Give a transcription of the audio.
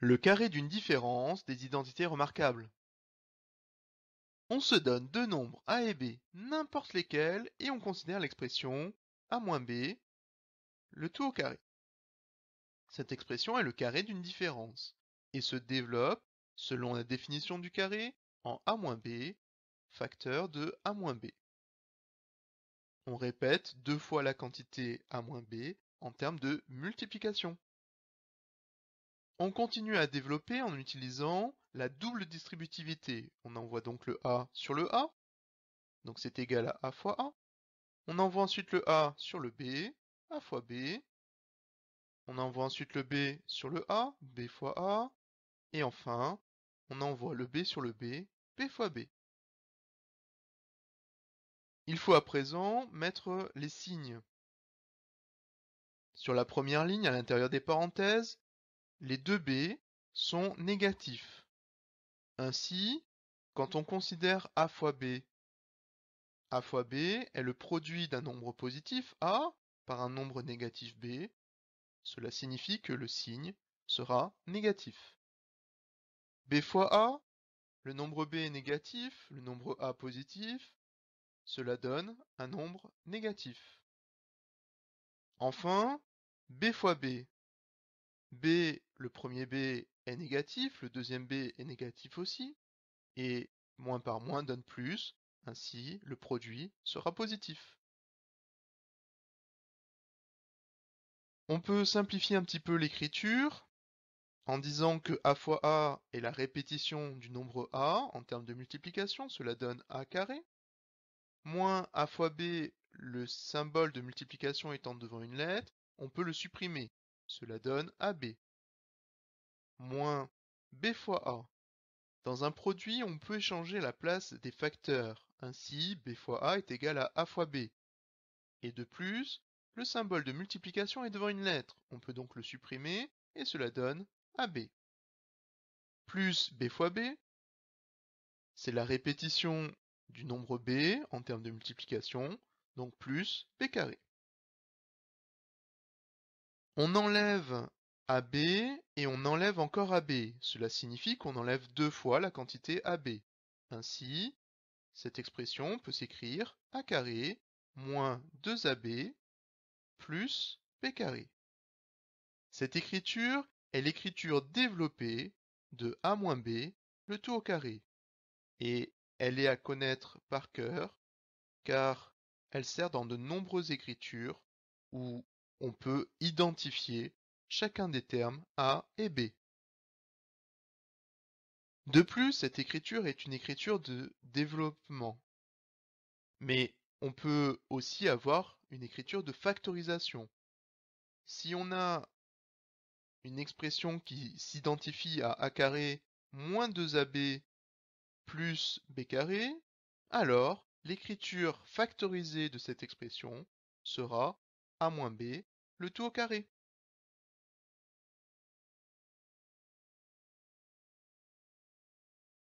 Le carré d'une différence des identités remarquables. On se donne deux nombres a et b, n'importe lesquels, et on considère l'expression a moins b, le tout au carré. Cette expression est le carré d'une différence, et se développe, selon la définition du carré, en a moins b, facteur de a moins b. On répète deux fois la quantité a moins b en termes de multiplication. On continue à développer en utilisant la double distributivité. On envoie donc le a sur le a, donc c'est égal à a fois a. On envoie ensuite le a sur le b, a fois b. On envoie ensuite le b sur le a, b fois a. Et enfin, on envoie le b sur le b, b fois b. Il faut à présent mettre les signes. Sur la première ligne, à l'intérieur des parenthèses, les deux b sont négatifs. Ainsi, quand on considère a fois b est le produit d'un nombre positif a par un nombre négatif b, cela signifie que le signe sera négatif. B fois a, le nombre b est négatif, le nombre a positif, cela donne un nombre négatif. Enfin, b fois b. B, le premier b est négatif, le deuxième b est négatif aussi, et moins par moins donne plus, ainsi le produit sera positif. On peut simplifier un petit peu l'écriture en disant que a fois a est la répétition du nombre a en termes de multiplication, cela donne a carré, moins a fois b, le symbole de multiplication étant devant une lettre, on peut le supprimer, cela donne ab, moins b fois a. Dans un produit, on peut échanger la place des facteurs, ainsi b fois a est égal à a fois b. Et de plus, le symbole de multiplication est devant une lettre, on peut donc le supprimer, et cela donne ab. Plus b fois b, c'est la répétition du nombre b en termes de multiplication, donc plus b carré. On enlève ab et on enlève encore ab. Cela signifie qu'on enlève deux fois la quantité ab. Ainsi, cette expression peut s'écrire a carré moins 2ab plus b carré. Cette écriture est l'écriture développée de a moins b, le tout au carré. Et elle est à connaître par cœur car elle sert dans de nombreuses écritures où on peut identifier chacun des termes A et B. De plus, cette écriture est une écriture de développement. Mais on peut aussi avoir une écriture de factorisation. Si on a une expression qui s'identifie à a carré moins 2ab plus b carré, alors l'écriture factorisée de cette expression sera a moins b, le tout au carré.